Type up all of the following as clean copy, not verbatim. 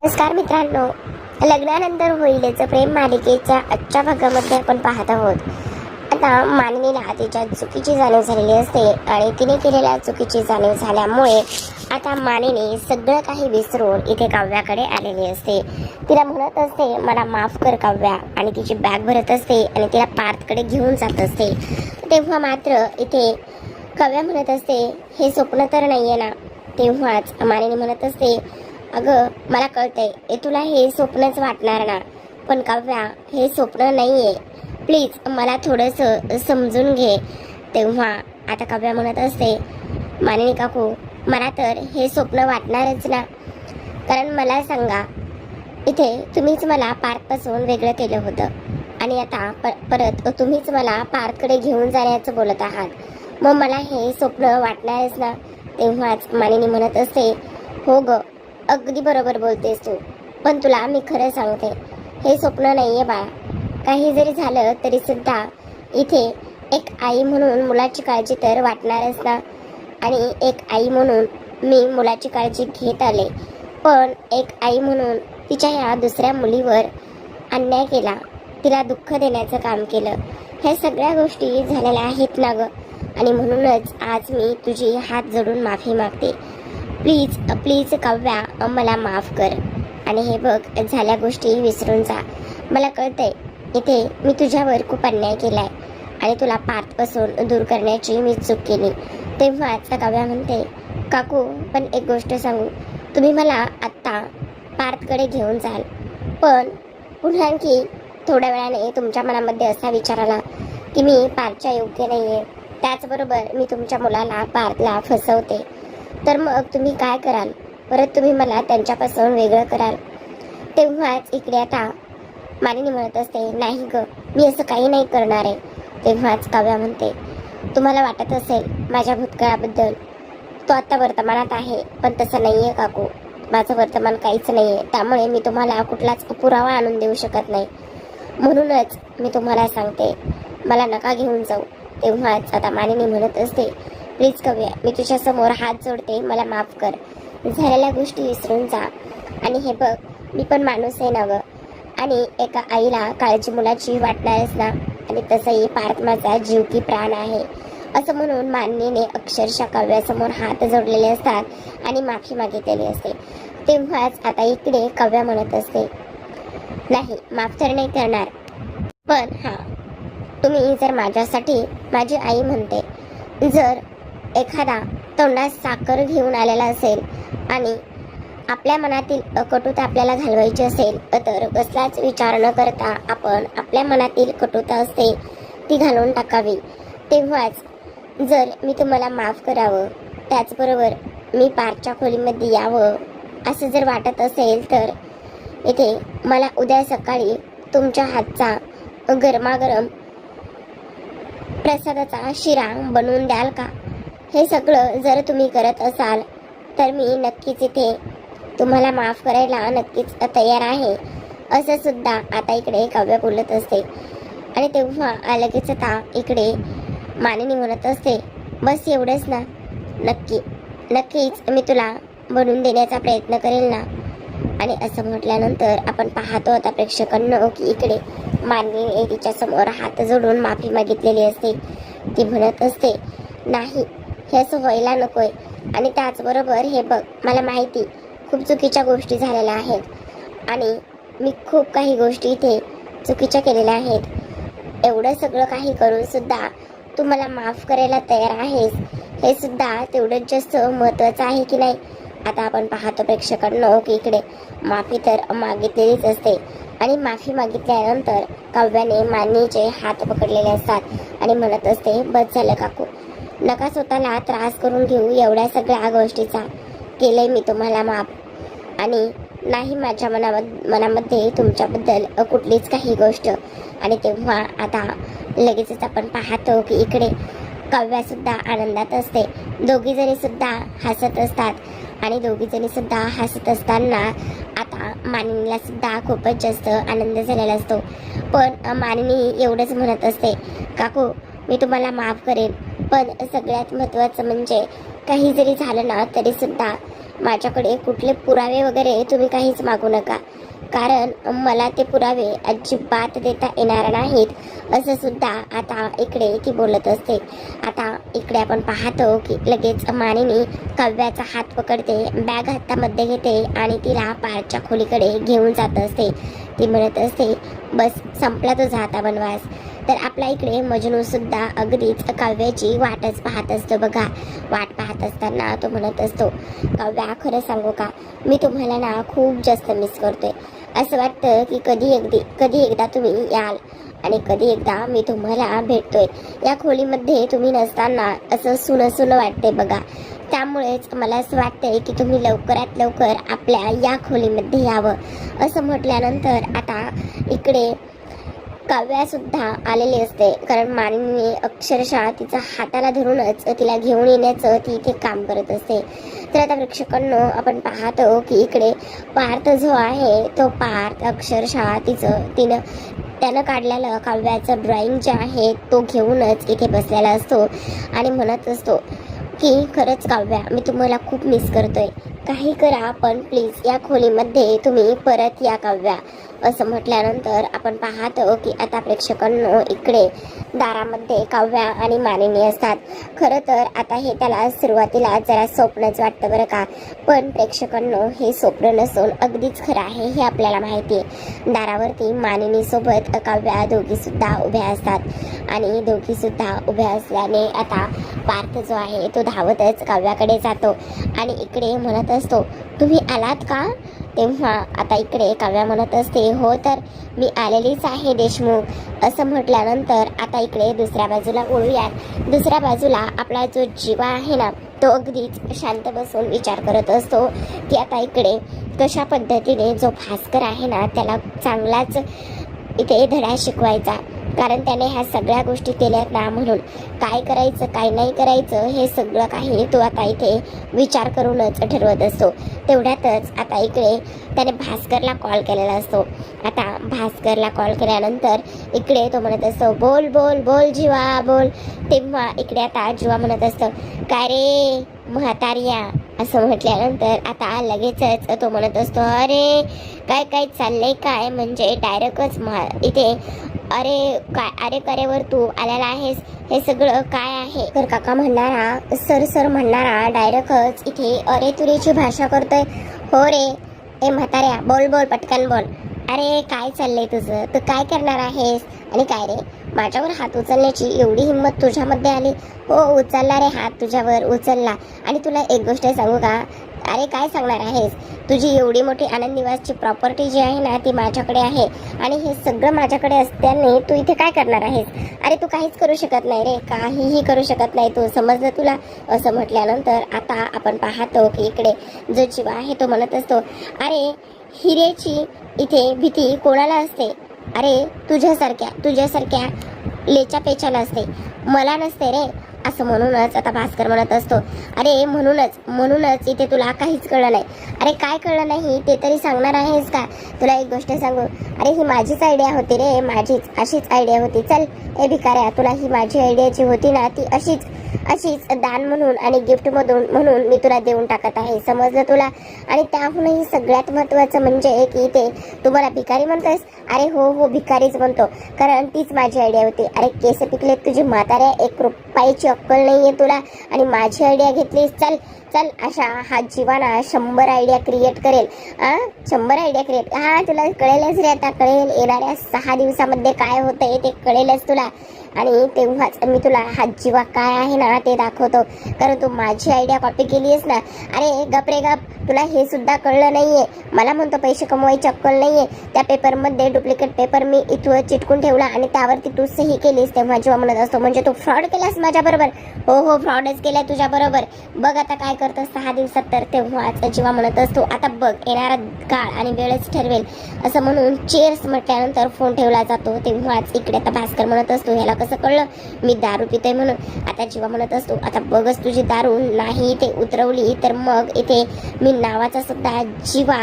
नमस्कार मित्रांनो, लग्नानंतर होईलचं प्रेम मालिकेच्या आजच्या भागामध्ये आपण पाहत आहोत. आता मानिनीला तिच्या चुकीची जाणीव झालेली असते आणि तिने केलेल्या चुकीची जाणीव झाल्यामुळे आता मानिनी सगळं काही विसरून इथे काव्याकडे आलेली असते. तिला म्हणत असते, मला माफ कर काव्या, आणि तिची बॅग भरत असते आणि तिला पार्थकडे घेऊन जात असते. तेव्हा मात्र इथे काव्या म्हणत असते, हे स्वप्न तर नाहीये ना. तेव्हाच मानिनी म्हणत असते, अगं मला कळतंय तुला हे स्वप्नच वाटणार ना, पण काव्या हे स्वप्न नाहीये, प्लीज मला थोडंसं समजून घे. तेव्हा आता काव्या म्हणत असते, मानिनी काकू मला तर हे स्वप्न वाटणारच ना, कारण मला सांगा, इथे तुम्हीच मला पार्थपासून वेगळं केलं होतं आणि आता परत तुम्हीच मला पार्थकडे घेऊन जाण्याचं बोलत आहात, मग मला हे स्वप्न वाटणारच ना. तेव्हाच मानिनी म्हणत असते, हो ग, अगदी बरोबर बोलतेस तू, पण तुला मी खरं सांगते, हे स्वप्न नाहीये बाळा. काही जरी झालं तरी सुद्धा इथे एक आई म्हणून मुलाची काळजी तर वाटणारच ना, आणि एक आई म्हणून मी मुलाची काळजी घेत आले, पण एक आई म्हणून तिच्या ह्या दुसऱ्या मुलीवर अन्याय केला, तिला दुःख देण्याचं काम केलं, ह्या सगळ्या गोष्टी झालेल्या आहेत ना ग. आणि म्हणूनच आज मी तुझी हात जोडून माफी मागते. प्लीज प्लीज काव्या मला माफ कर, आणि हे बघ झाल्या गोष्टी विसरून जा. मला कळतंय इथे मी तुझ्यावर खूप अन्याय केलाय आणि तुला पार्थपासून दूर करण्याची मी चूक केली. तेव्हाच काव्या म्हणते, काकू पण एक गोष्ट सांगू, तुम्ही मला आत्ता पार्थकडे घेऊन जाल, पण पुन्हा आणखी थोड्या वेळाने तुमच्या मनामध्ये असा विचार आला की मी पार्थच्या योग्य नाहीये, त्याचबरोबर मी तुमच्या मुलाला पार्थला फसवते, तर मग तुम्ही काय कराल? परत तुम्ही मला त्यांच्यापासून वेगळं कराल. तेव्हाच इकडे आता मानिनी म्हणत असते, नाही ग, मी असं काही नाही करणार आहे. तेव्हाच काव्या म्हणते, तुम्हाला वाटत असेल माझ्या भूतकाळाबद्दल, तो आता वर्तमानात आहे, पण तसं नाही आहे काकू, माझं वर्तमान काहीच नाही आहे, त्यामुळे मी तुम्हाला कुठलाच पुरावा आणून देऊ शकत नाही. म्हणूनच मी तुम्हाला सांगते, मला नका घेऊन जाऊ. तेव्हाच आता मानिनी म्हणत असते, प्लीज काव्या, मी तुझ्या समोर हात जोडते, मला माफ कर, झालेल्या गोष्टी विसरून जा. आणि हे बघ, मी पण माणूस आहे ना ग, आणि एका आईला काळजी मुलाची वाटणारच ना, आणि तसंही पार्थ माझा जीव की प्राण आहे, असं म्हणून मानिनीने अक्षरशः काव्यासमोर हात जोडलेले असतात आणि माफी मागितलेली असते. तेव्हाच आता इकडे काव्या म्हणत असते, नाही, माफ तर नाही करणार, पण हां, तुम्ही जर माझ्यासाठी माझी आई म्हणते, जर एखादा तोंडात साखर घेऊन आलेला असेल आणि आपल्या मनातील कटुता आपल्याला घालवायची असेल, तर कसलाच विचार न करता आपण आपल्या मनातील कटुता असते ती घालून टाकावी. तेव्हाच जर मी तुम्हाला माफ करावं, त्याचबरोबर मी पारच्या खोलीमध्ये यावं असं जर वाटत असेल, तर इथे मला उद्या सकाळी तुमच्या हातचा गरमागरम प्रसादाचा शिरा बनवून द्याल का? हे सगळं जर तुम्ही करत असाल तर मी नक्कीच इथे तुम्हाला माफ करायला नक्कीच तयार आहे, असं सुद्धा आता इकडे काव्य बोलत असते. आणि तेव्हा लगेच आता इकडे मानिनी म्हणत असते, बस एवढंच ना, नक्कीच मी तुला बनवून देण्याचा प्रयत्न करेल ना. आणि असं म्हटल्यानंतर आपण पाहतो आता प्रेक्षकांना की इकडे मानिनीने तिच्या समोर हात जोडून माफी मागितलेली असते. ती म्हणत असते, नाही, हे असं व्हायला नकोय, आणि त्याचबरोबर हे बघ, मला माहिती खूप चुकीच्या गोष्टी झालेल्या आहेत आणि मी खूप काही गोष्टी इथे चुकीच्या केलेल्या आहेत. एवढं सगळं काही करून सुद्धा तू मला माफ करायला तयार आहेस, हे सुद्धा तेवढंच जास्त महत्त्वाचं आहे की नाही. आता आपण पाहतो प्रेक्षकांना की इकडे माफी तर मागितलेलीच असते, आणि माफी मागितल्यानंतर काव्याने मानिनीचे हात पकडलेले असतात आणि म्हणत असते, बस झालं काकू, नका स्वतःला त्रास करून घेऊ, एवढ्या सगळ्या गोष्टीचा केलंय मी तुम्हाला माफ, आणि नाही माझ्या मनामध्ये तुमच्याबद्दल कुठलीच काही गोष्ट. आणि तेव्हा आता लगेचच आपण पाहतो की इकडे काव्यासुद्धा आनंदात असते, दोघीजणी सुद्धा हसत असतात, आणि दोघीजणी सुद्धा हसत असताना आता मानिनीला सुद्धा खूपच जास्त आनंद झालेला असतो. पण मानिनी एवढंच म्हणत असते, काकू मी तुम्हाला माफ करेन, पण सगळ्यात महत्त्वाचं म्हणजे काही जरी झालं ना तरी सुद्धा माझ्याकडे कुठले पुरावे वगैरे तुम्ही काहीच मागू नका, कारण मला ते पुरावे अजिबात देता येणार नाहीत असं सुद्धा आता इकडे ती बोलत असते. आता इकडे आपण पाहतो की लगेच मानिनी काव्याचा हात पकडते, बॅग हातामध्ये घेते आणि तिला पारच्या खोलीकडे घेऊन जात असते. ती म्हणत असते, बस संपला तुझा आता वनवास. तर आपल्या इकडे मजनू सुद्धा अगदीच काव्याची वाटच पाहत असतो बघा. वाट पाहत असताना तो म्हणत असतो, काव्या खरं सांगू का, मी तुम्हाला ना खूप जास्त मिस करतोय. असं वाटतं की कधी एकदा तुम्ही याल आणि कधी एकदा मी तुम्हाला भेटतोय. या खोलीमध्ये तुम्ही नसताना असं सुनं वाटते बघा. त्यामुळेच मला असं वाटतंय की तुम्ही लवकरात लवकर आपल्या या खोलीमध्ये यावं. असं म्हटल्यानंतर आता इकडे काव्या सुद्धा आलेली असते, कारण मानिनीने अक्षरशः तिचा हाताला धरूनच तिला घेऊन येण्याचं ती इथे काम करत असते. तर आता प्रेक्षकांनो आपण पाहतो की इकडे पार्थ जो आहे तो पार्थ अक्षरशः त्यानं काढलेलं काव्याचं ड्रॉइंग जे आहे तो घेऊनच इथे बसलेला असतो आणि म्हणत असतो की खरंच काव्या, मी तुम्हाला खूप मिस करतोय. काही करा पण प्लीज या खोलीमध्ये तुम्ही परत या काव्या. असं म्हटल्यानंतर आपण पाहतो की आता प्रेक्षकांनो इकडे दारामध्ये काव्या आणि मानिनी असतात. खरं तर आता हे त्याला सुरुवातीला जरा स्वप्नच वाटतं बरं का, पण प्रेक्षकांनो हे स्वप्न नसून अगदीच खरं आहे हे आपल्याला माहिती आहे. दारावरती मानिनी सोबत काव्या दोघी सुद्धा उभ्या असतात आणि दोघी सुद्धा उभ्या असल्याने आता पार्थ जो आहे तो धावतच काव्याकडे जातो आणि इकडे म्हणत असतो, तुम्ही आलात का? तेव्हा आता इकडे काव्या म्हणत असते, हो तर मी आलेलीच आहे देशमुख. असं म्हटल्यानंतर आता इकडे दुसऱ्या बाजूला वळूयात. दुसऱ्या बाजूला आपला जो जीवा आहे ना तो अगदीच शांत बसून विचार करत असतो की आता इकडे कशा पद्धतीने जो भास्कर आहे ना त्याला चांगलाच इथे धडा शिकवायचा, कारण त्याने ह्या सगळ्या गोष्टी केल्यात ना, म्हणून काय करायचं काय नाही करायचं हे सगळं काही तो आता इथे विचार करूनच ठरवत असतो. तेवढ्यातच आता इकडे त्याने भास्करला कॉल केलेला असतो. आता भास्करला कॉल केल्यानंतर इकडे तो म्हणत असतो, बोल बोल बोल जीवा बोल. तेव्हा इकडे आता जीवा म्हणत असतो, काय रे म्हातारिया. असं म्हटल्यानंतर आता लगेचच तो म्हणत असतो, अरे काय काय चाललंय काय, म्हणजे डायरेक्टच इथे अरे करेवर तू आलेला आहेस, हे सगळं काय आहे? तर काका म्हणणारा सर म्हणणारा डायरेक्टच इथे अरे तुरीची भाषा करतोय. हो रे ए म्हाताऱ्या, बोल बोल पटकन बोल. अरे काय चाललंय तुझं, तू काय करणार आहेस? आणि काय रे माझ्यावर हात उचलण्याची एवढी हिंमत तुझ्यामध्ये आली? हो उचलला रे हात, तुझ्यावर उचलला. आणि तुला एक गोष्ट सांगू का? अरे काय सांगणार आहेस? तुझी एवढी मोठी आनंद निवासची प्रॉपर्टी जी आहे ना ती माझ्याकडे आहे आणि हे सगळं माझ्याकडे असल्याने तू इथे काय करणार आहेस? अरे तू काहीच करू शकत नाही रे, काहीही करू शकत नाही तू, समजलं तुला? असं म्हटल्यानंतर आता आपण पाहतो की इकडे जो जीवा आहे तो म्हणत असतो, अरे हिरेची इथे भीती कोणाला असते? अरे तुझ्यासारख्या लेच्या पेचाला असते, मला नसते रे. असं म्हणूनच आता भास्कर म्हणत असतो, अरे म्हणूनच इथे तुला काहीच कळलं नाही. अरे काय कळलं नाही ते तरी सांगणार आहेस का? तुला एक गोष्ट सांगू, अरे ही माझीच आयडिया होती रे, अशीच आयडिया होती. चल ए भिकाऱ्या, तुला ही माझी आयडिया जी होती ना ती अशीच दान म्हणून आणि गिफ्ट म्हणून मी तुला देऊन टाकत आहे, समजलं तुला? आणि त्याहूनही सगळ्यात महत्त्वाचं म्हणजे की ते तुम्हाला भिकारी म्हणतोस? अरे हो भिकारीच म्हणतो, कारण तीच माझी आयडिया होती. अरे केस पिकलेत तुझी म्हाताऱ्या, 1 रुपयाची अक्कल नाहीये तुला आणि माझी आयडिया घेतलीस? चल अशा हा जीवाना 100 आयडिया क्रिएट करेल. 100 आयडिया क्रिएट, तुला कळेलच रे, आता कळेल. येणाऱ्या 6 दिवसामध्ये काय होतंय ते कळेलच तुला. आणि तेव्हाच मी तुला हा जीवा काय आहे ना ते दाखवतो, कारण तू माझी आयडिया कॉपी केली आहेस ना. अरे गप रे गप, तुला हे सुद्धा कळलं नाहीये. मला म्हणतो पैसे कमवायची अक्कल नाहीये. त्या पेपरमध्ये डुप्लिकेट पेपर मी इथं चिटकून ठेवला आणि त्यावरती तू सही केलीस. तेव्हा जीवा म्हणत असतो, म्हणजे तू फ्रॉड केलास माझ्याबरोबर? हो फ्रॉडच केलाय तुझ्याबरोबर, बघ आता काय करतो 6 दिवसात. तर तेव्हाच जीवा म्हणत असतो, आता बघ येणारा काळ आणि वेळच ठरवेल. असं म्हणून चेअर्स म्हटल्यानंतर फोन ठेवला जातो. तेव्हाच इकडे आता भास्कर म्हणत असतो, ह्याला कसं कळलं मी दारू पितोय म्हणून? आता जीवा म्हणत असतो, आता बघच तुझी दारू नाही ते उतरवली तर मग इथे मी नावाचा सुद्धा जीवा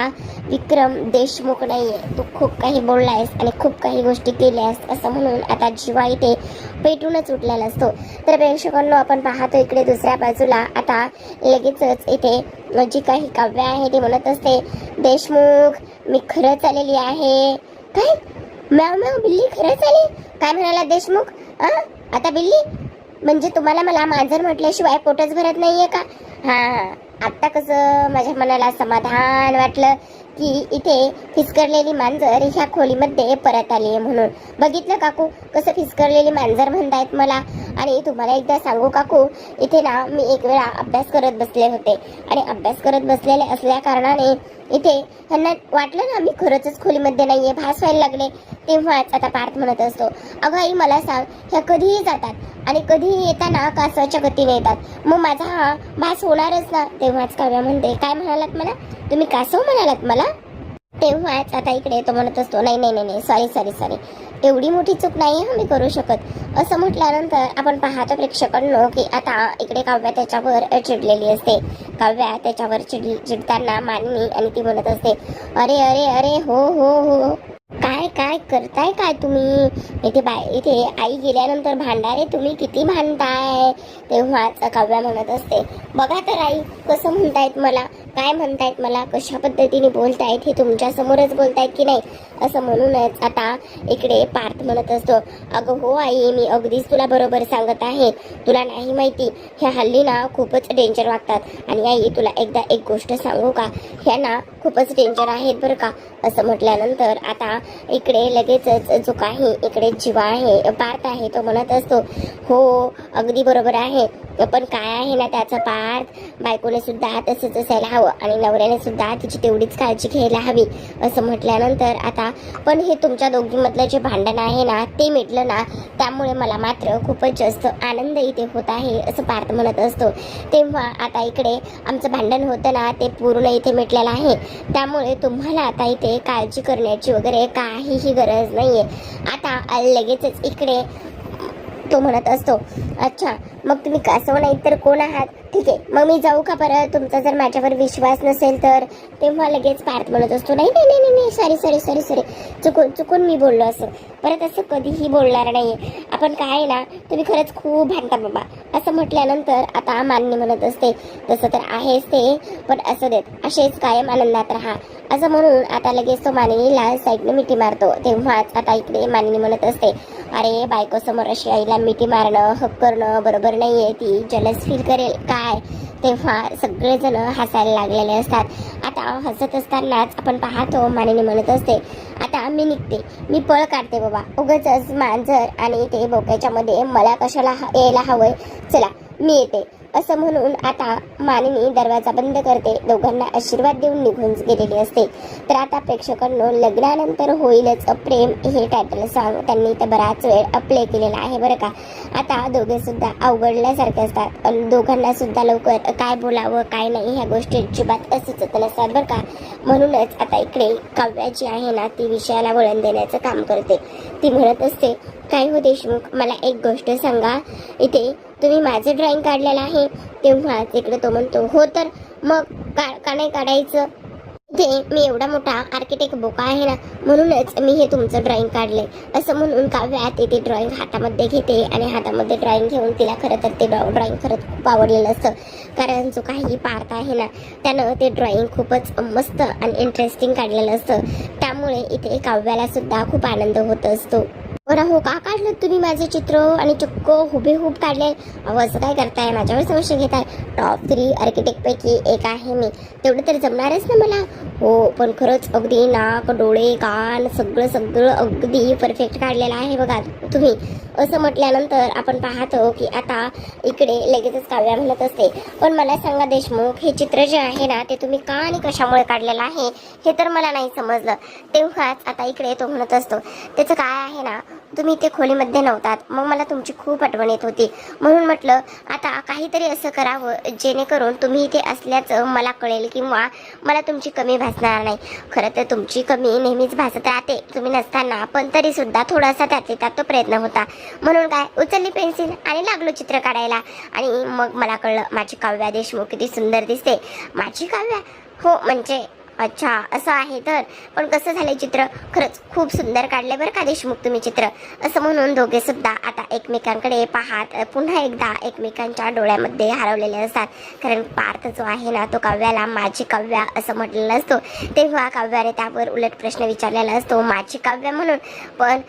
विक्रम देशमुख नाहीये, तू खूप काही बोललायस आणि खूप काही गोष्टी केल्यास असं म्हणून आता जीवा इथे पेटूनच उठलेला असतो. तर प्रेक्षकांनो, आपण पाहतो इकडे दुसऱ्या बाजूला आता लगेचच इथे जी काही काव्य आहे ती म्हणत असते, देशमुख मी खरंच आलेली आहे. काय मॅव मॅव बिल्ली खरंच आली? काय म्हणाला देशमुख? आता बिल्ली म्हणजे तुम्हाला मला मांजर म्हटल्याशिवाय पोटच भरत नाहीये का? हा, आता कसं माझ्या मनाला समाधान वाटलं की इथे फिसकरलेली मांजर ह्या खोलीमध्ये परत आली आहे म्हणून. बघितलं काकू कसं फिसकरलेली मांजर म्हणतायत मला. आणि तुम्हाला एकदा सांगू काकू, इथे ना मी एक वेळा अभ्यास करत बसले होते आणि अभ्यास करत बसलेले असल्या कारणाने इथे त्यांना वाटलं ना मी खरंच खोलीमध्ये नाहीये, भास व्हायला लागले. तेव्हाच आता पार्थ म्हणत असतो, अगं आई मला सांग, ह्या कधीही जातात आणि कधीही येताना कासवाच्या गतीने येतात, मग माझा हा भास होणारच ना. तेव्हाच काव्या म्हणते, काय म्हणालात मला तुम्ही? कासव म्हणालात मला? तेव्हाच आता इकडे तो म्हणत असतो, नाही नाही नाही सॉरी, एवढी मोठी चूक नाही मी करू शकत. असं म्हटल्यानंतर आपण पाहतो प्रेक्षकांनो की आता इकडे काव्या त्याच्यावर चिडलेली असते. काव्या त्याच्यावर चिडताना मानिनी आणि ती म्हणत असते, अरे अरे अरे हो हो हो, काय काय करताय काय तुम्ही इथे आई गेल्यानंतर भांडारे तुम्ही किती भांडताय. तेव्हाच काव्या म्हणत असते, बघा तर आई कसं म्हणतायत मला, काय म्हणतायत मला, कशा पद्धतीने बोलतायत, हे तुमच्या समोरच बोलतायत की नाही. असं म्हणूनच आता इकडे पार्थ म्हणत असतो, अगं हो आई मी अगदीच तुला बरोबर सांगत आहे, तुला नाही माहिती ह्या हल्ली ना खूपच डेंजर वागतात. आणि आई तुला एकदा एक गोष्ट सांगू का, ह्या ना खूपच डेंजर आहेत बरं का. असं म्हटल्यानंतर आता इकडे लगेचच जो काही इकडे जीवा आहे पार्थ आहे तो म्हणत असतो, हो अगदी बरोबर आहे, पण काय आहे ना त्याचं पार्थ, बायकोने सुद्धा तसंच असायला हवं आणि नवऱ्याने सुद्धा तिची तेवढीच काळजी घ्यायला हवी. असं म्हटल्यानंतर आता पण हे तुमच्या दोघीमधलं जे भांडण आहे ना ते मिटलं ना, त्यामुळे मला मात्र खूपच जास्त आनंद इथे होत आहे असं पार्थ म्हणत असतो. तेव्हा आता इकडे आमचं भांडण होतं ना ते पूर्ण इथे मिटलेलं आहे, त्यामुळे तुम्हाला आता इथे काळजी करण्याची वगैरे काहीही गरज नाहीये. आता लगेचच इकडे तो म्हणत असतो, अच्छा मग तुम्ही कासव नाही तर कोण आहात? ठीक आहे मग मी जाऊ का परत, तुमचा जर माझ्यावर विश्वास नसेल तर. तेव्हा लगेच पार्थ म्हणत असतो, नाही नाही नाही नाही सॉरी चुकून मी बोललो असं, परत असं कधीही बोलणार नाहीये. आपण काय ना तुम्ही खरंच खूप भांडता बाबा. असं म्हटल्यानंतर आता मान्य म्हणत असते, तसं तर आहेच ते, पण असं देत असेच कायम आनंदात राहा. असं म्हणून आता लगेच तो मानिनीला साईडने मिठी मारतो. तेव्हाच आता इकडे मानिनी म्हणत असते, अरे बायको समोर अशी आईला मिठी मारणं हक करणं बरोबर नाहीये, ती जलस फील करेल काय. तेव्हा सगळेजण हसायला लागलेले असतात. आता हसत असतानाच आपण पाहतो मानिनी म्हणत असते, आता मी निघते, मी पळ काढते बाबा, उगाचच मांजर आणि ते बोक्याच्या मध्ये मला कशाला यायला हवंय, चला मी येते. असं म्हणून आता मानिनी दरवाजा बंद करते, दोघांना आशीर्वाद देऊन निघून गेलेली असते. तर आता प्रेक्षकांनो, लग्नानंतर होईलच प्रेम हे टायटल सॉन्ग त्यांनी तर बराच वेळ प्ले केलेला आहे बरं का. आता दोघे सुद्धा अवघडल्यासारखे असतात, दोघांना सुद्धा लवकर काय बोलावं काय नाही ह्या गोष्टींची बात सुचत नसतात बरं का. म्हणूनच आता इकडे काव्या जी आहे ना ती विषयाला वळण देण्याचं काम करते. ती म्हणत असते, काय हो देशमुख मला एक गोष्ट सांगा, इथे तुम्ही माझं ड्रॉइंग काढलेलं आहे. तेव्हाच इकडे तो म्हणतो, हो तर मग का नाही काढायचं, ते मी एवढा मोठा आर्किटेक्ट बोका आहे ना म्हणूनच मी हे तुमचं ड्रॉइंग काढलंय. असं म्हणून काव्या ते ड्रॉइंग हातामध्ये घेते आणि हातामध्ये ड्रॉइंग घेऊन तिला खरं तर ते ड्रॉइंग खरंच खूप आवडलेलं असतं, कारण जो काही पार्थ आहे ना त्यानं ते ड्रॉइंग खूपच मस्त आणि इंटरेस्टिंग काढलेलं असतं. त्यामुळे इथे काव्याला सुद्धा खूप आनंद होत असतो. बरं हो का काढलं तुम्ही माझे चित्र आणि चक्क हुबेहूब काढले, असं काय करताय, माझ्यावर संशय घेताय. टॉप 3 आर्किटेक्ट पैकी एक आहे मी, तेवढं तर जमणारच ना मला. हो पण खरंच अगदी नाक डोळे कान सगळं अगदी परफेक्ट काढलेलं आहे बघा तुम्ही. असं म्हटल्यानंतर आपण पाहतो की आता इकडे लगेचच काव्या म्हणत असते, पण मला सांगा देशमुख, हे चित्र जे आहे ना ते तुम्ही का आणि कशामुळे काढलेलं आहे हे तर मला नाही समजलं. तेव्हाच आता इकडे तो म्हणत असतो, त्याचं काय आहे ना, तुम्ही ते खोलीमध्ये नव्हतात, मग मला तुमची खूप आठवण येत होती, म्हणून म्हटलं आता काहीतरी असं करावं जेणेकरून तुम्ही इथे असल्याचं मला कळेल किंवा मला तुमची कमी भासणार नाही. खरं तर तुमची कमी नेहमीच भासत राहते तुम्ही नसताना, पण तरी सुद्धा थोडासा त्यात तो प्रयत्न होता, म्हणून काय उचलली पेन्सिल आणि लागलो चित्र काढायला. आणि मग मला कळलं माझी काव्या देशमुख किती सुंदर दिसते. माझी काव्या? हो म्हणजे अच्छा असं आहे तर. पण कसं झालंय चित्र? खरंच खूप सुंदर काढलंय बरं का देशमुख तुम्ही चित्र. असं म्हणून दोघे सुद्धा आता एकमेकांकडे पाहत पुन्हा एकदा एकमेकांच्या डोळ्यामध्ये हरवलेले असतात. कारण पार्थ जो आहे ना तो काव्याला माझी काव्या असं म्हटलेलं असतो. तेव्हा काव्याने त्यावर उलट प्रश्न विचारलेला असतो माझी काव्या म्हणून. पण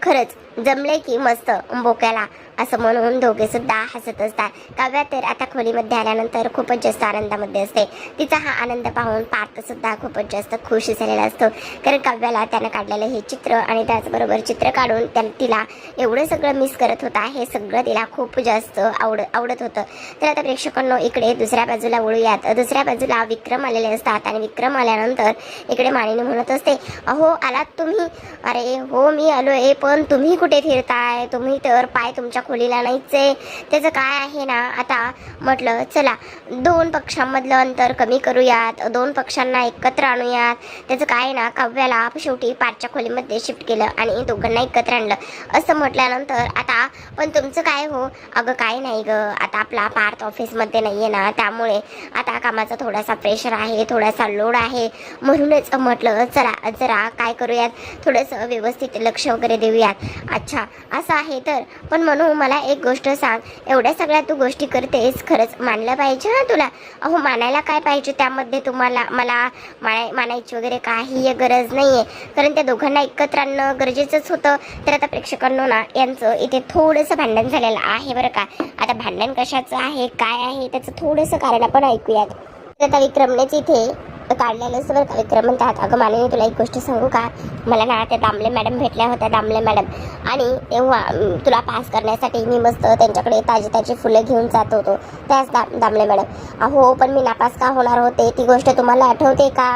खरंच जमले की मस्त बोक्याला असं म्हणून दोघे सुद्धा हसत असतात. काव्या तर आता खोलीमध्ये आल्यानंतर खूपच जास्त आनंदामध्ये असते. तिचा हा आनंद पाहून पार्थ सुद्धा खूपच जास्त खुश झालेला असतो. कारण काव्याला त्यानं काढलेलं हे चित्र आणि त्याचबरोबर चित्र काढून तिला एवढं सगळं मिस करत होता. हे सगळं तिला खूप जास्त आवडत होतं. तर आता प्रेक्षकांनो इकडे दुसऱ्या बाजूला वळूयात. दुसऱ्या बाजूला विक्रम आलेले असतात आणि विक्रम आल्यानंतर इकडे मानिनी म्हणत असते अहो आलात तुम्ही? अरे हो मी आलोय, पण तुम्ही कुठे फिरताय? तुम्ही तर पाय तुमच्या खोलीला नाहीच आहे. त्याचं काय आहे ना आता म्हटलं चला 2 पक्षांमधलं अंतर कमी करूयात, 2 पक्षांना एकत्र आणूयात. त्याचं काय ना काव्याला शेवटी पाठच्या खोलीमध्ये शिफ्ट केलं आणि दोघांना एकत्र आणलं. असं म्हटल्यानंतर आता पण तुमचं काय हो? अगं काय नाही ग, आता आपला पार्थ ऑफिसमध्ये नाही आहे ना, त्यामुळे आता कामाचा थोडासा प्रेशर आहे, थोडासा लोड आहे. म्हणूनच म्हटलं चला जरा काय करूयात, थोडंसं व्यवस्थित लक्ष वगैरे देऊयात. अच्छा असं आहे तर. पण म्हणून मला एक गोष्ट सांग, एवढ्या सगळ्या तू गोष्टी करतेस, खरंच मानलं पाहिजे ना तुला? अहो मानायला काय पाहिजे त्यामध्ये? तुम्हाला मला मानायची वगैरे काही गरज नाही आहे. कारण त्या दोघांना एकत्र आणणं गरजेचंच होतं. तर आता प्रेक्षकांनो ना यांचं इथे थोडंसं भांडण झालेलं आहे बरं का. आता भांडण कशाचं आहे काय आहे त्याचं थोडंसं कारण आपण ऐकूयात. तर आता विक्रमनेच इथे काढलेलं असं बरं का. विक्रम म्हणतात अगं मानिनी तुला एक गोष्ट सांगू का? मला ना त्या दामले मॅडम भेटल्या होत्या, दामले मॅडम. आणि तेव्हा तुला पास करण्यासाठी मी मस्त त्यांच्याकडे ताजी फुलं घेऊन जात होतो. त्याच दामले मॅडम. अहो पण मी नापास का होणार होते ती गोष्ट तुम्हाला आठवते का?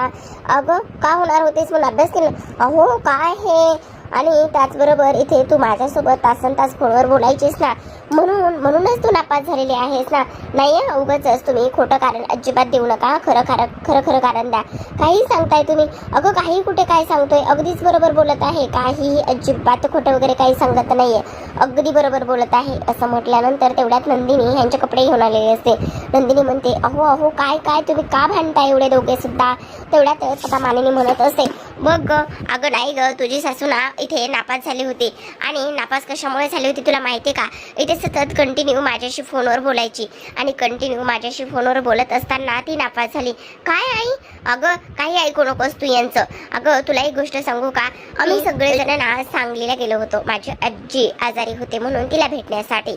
अगं का होणार होतेस म्हणून अभ्यास केला? अहो काय हे? आणि त्याचबरोबर इथे तू माझ्यासोबत तासन तास फोनवर बोलायचीस ना, म्हणूनच तू नापास झालेली आहेस ना. नाही उगाच तुम्ही खोटं कारण अजिबात देऊ नका. खरं कारण द्या. काही सांगताय तुम्ही? अगं काही कुठे काय सांगतोय, अगदीच बरोबर बोलत आहे. काहीही अजिबात खोटं वगैरे काही सांगत नाहीये, अगदी बरोबर बोलत आहे. असं म्हटल्यानंतर तेवढ्यात नंदिनी ह्यांचे कपडे घेऊन आलेले असते. नंदिनी म्हणते अहो काय तुम्ही का भांडताय एवढे दोघे सुद्धा? तेवढ्यातच आता मानिनी म्हणत असते बघ अगं नाही ग, तुझी सासू ना इथे नापास झाली होती. आणि नापास कशामुळे झाली होती तुला माहिती का? इथे सतत कंटिन्यू माझ्याशी फोनवर बोलायची आणि कंटिन्यू माझ्याशी फोनवर बोलत असताना ती नापास झाली. काय आई? अगं काही ऐकू नकोस तू यांचं. अगं तुला एक गोष्ट सांगू का? आम्ही सगळेजण ना सांगलीला गेलो होतो. माझी आजी आजारी होते म्हणून तिला भेटण्यासाठी.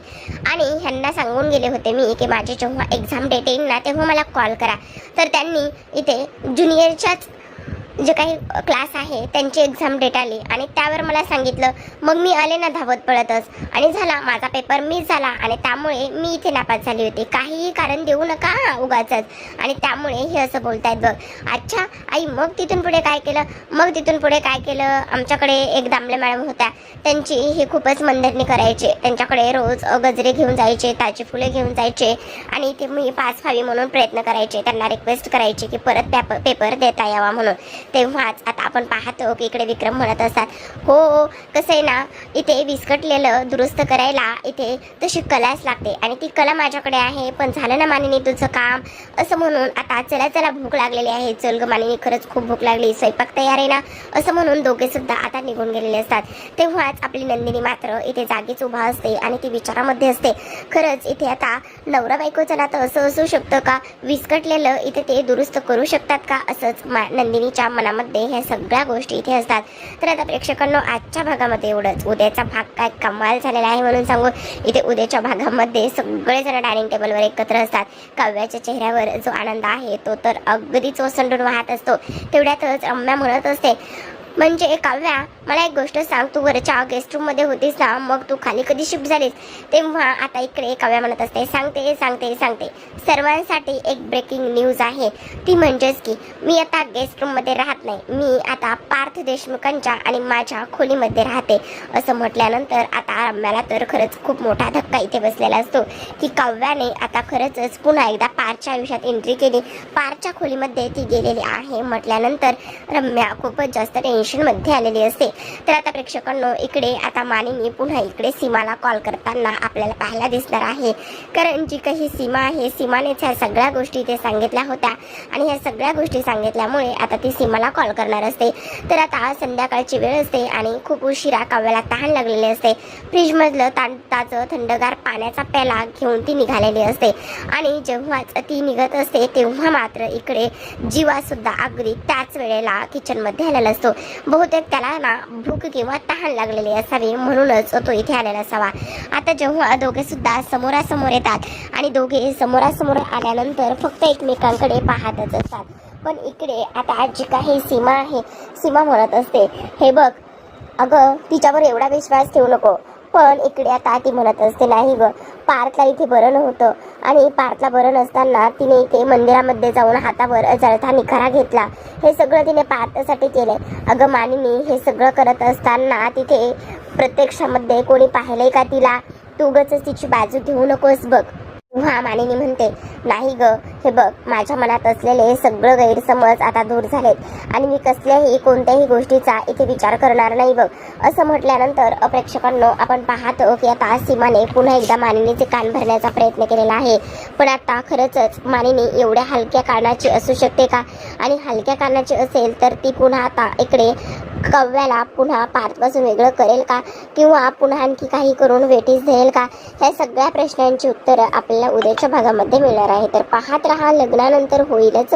आणि ह्यांना सांगून गेले होते मी की माझी जेव्हा एक्झाम डेट येईल ना तेव्हा मला कॉल करा. तर त्यांनी इथे ज्युनियरच्याच जे काही क्लास आहे त्यांची एक्झाम डेट आली आणि त्यावर मला सांगितलं. मग मी आले ना धावत पळतच आणि झाला माझा पेपर मिस झाला आणि त्यामुळे मी इथे नापास झाली होती. काहीही कारण देऊ नका उगाचच. आणि त्यामुळे हे असं बोलतायत बघ. अच्छा आई मग तिथून पुढे काय केलं? आमच्याकडे एक दामले मॅडम होत्या. त्यांची हे खूपच मनधरणी करायचे. त्यांच्याकडे रोज गजरे घेऊन जायचे, ताजी फुले घेऊन जायचे आणि ते मी पास व्हावी म्हणून प्रयत्न करायचे. त्यांना रिक्वेस्ट करायचे की परत पेपर देता यावा म्हणून. तेव्हाच आता आपण पाहतो की इकडे विक्रम म्हणत असतात हो कसं आहे ना इथे विस्कटलेलं दुरुस्त करायला इथे तशी कलाच लागते आणि ती कला माझ्याकडे आहे. पण झालं ना मानिनी तुझं काम? असं म्हणून आता चला भूक लागलेली आहे. चल ग मानिनी खरंच खूप भूक लागली, स्वयंपाक तयार आहे ना? असं म्हणून दोघे सुद्धा आता निघून गेलेले असतात. तेव्हाच आपली नंदिनी मात्र इथे जागीच उभा असते आणि ती विचारामध्ये असते. खरंच इथे आता नवरा बायकोचं नातं असं असू शकतं का? विस्कटलेलं इथे ते दुरुस्त करू शकतात का? असंच नंदिनीच्या मनामध्ये ह्या सगळ्या गोष्टी इथे असतात. तर आता प्रेक्षकांनो आजच्या भागामध्ये एवढंच. उद्याचा भाग काय कमाल झालेला आहे म्हणून सांगू. इथे उद्याच्या भागामध्ये सगळेजण डायनिंग टेबलवर एकत्र असतात. काव्याच्या चेहऱ्यावर जो आनंद आहे तो तर अगदीच ओसंडून वाहत असतो. तेवढ्यातच रम्या म्हणत असते म्हणजे काव्या मला एक गोष्ट सांग, तू वरच्या गेस्ट रूम मध्ये होतीस ना, मग तू खाली कधी शिफ्ट झालीस? तेव्हा आता इकडे काव्या म्हणत असते सांगते सर्वांसाठी एक ब्रेकिंग न्यूज आहे. ती म्हणजेच की मी आता गेस्ट रूम मध्ये राहत नाही, मी आता पार्थ देशमुखांच्या आणि माझ्या खोलीमध्ये राहते. असं म्हटल्यानंतर आता रम्याला तर खरंच खूप मोठा धक्का इथे बसलेला असतो की काव्याने आता खरंच पुन्हा एकदा पार्थच्या आयुष्यात एंट्री केली. पार्थच्या खोलीमध्ये ती गेलेली आहे म्हटल्यानंतर रम्या खूपच जास्त टेन्शनमध्ये आलेली असते. तर आता प्रेक्षकांनो इकडे आता मानिनी पुन्हा इकडे सीमाला कॉल करताना आपल्याला पाहायला दिसणार आहे. कारण जी काही सीमा आहे, सीमानेच ह्या सगळ्या गोष्टी ते सांगितल्या होत्या आणि ह्या सगळ्या गोष्टी सांगितल्यामुळे आता ती सीमाला कॉल करणार असते. तर आता संध्याकाळची वेळ असते आणि खूप उशिरा काव्याला तहान लागलेली असते. फ्रीजमधलं ताजं थंडगार पाण्याचा प्याला घेऊन ती निघालेली असते आणि जेव्हाच ती निघत असते तेव्हा मात्र इकडे जीवा सुद्धा अगदी त्याच वेळेला किचनमध्ये आलेला असतो. बहुतेक त्याला ना भूक किंवा तहान लागलेली असावी म्हणूनच तो इथे आलेला असावा. आता जेव्हा दोघे सुद्धा समोरासमोर येतात आणि दोघे समोरासमोर आल्यानंतर फक्त एकमेकांकडे पाहतच असतात. पण इकडे आता जी काही सीमा आहे, सीमा म्हणत असते, हे बघ अगं तिच्यावर एवढा विश्वास ठेवू नको. पण इकडे आता ती म्हणत असते, नाही ग, पार्थला इथे बरं नव्हतं आणि पार्थला बरं नसताना तिने इथे मंदिरामध्ये जाऊन हातावर जळता निखारा घेतला. हे सगळं तिने पार्थसाठी केलंय. अगं मानिनी, हे सगळं करत असताना तिथे प्रत्यक्षामध्ये कोणी पाहिलंय का तिला? तू उगाच तिची बाजू घेऊ नकोस बघ. हा मानिनी म्हणते, नाही ग, हे बघ, माझ्या मनात असलेले सगळं गैरसमज आता दूर झालेत आणि मी कसल्याही कोणत्याही गोष्टीचा इथे विचार करणार नाही बघ. असं म्हटल्यानंतर प्रेक्षकांनो आपण पाहतो की आता सीमाने पुन्हा एकदा मानिनीचे कान भरण्याचा प्रयत्न केलेला आहे. पण आता खरंच मानिनी एवढ्या हलक्या कारणाची असू शकते का? आणि हलक्या कारणाची असेल तर ती पुन्हा आता इकडे काव्याला पुन्हा पार्थपासून वेगळं करेल का? किंवा पुन्हा आणखी काही करून वेठीस धरेल का? ह्या सगळ्या प्रश्नांची उत्तरं आपल्याला उद्याच्या भागामध्ये मिळणार आहे. तर पाहत रहा लग्नानंतर होईलच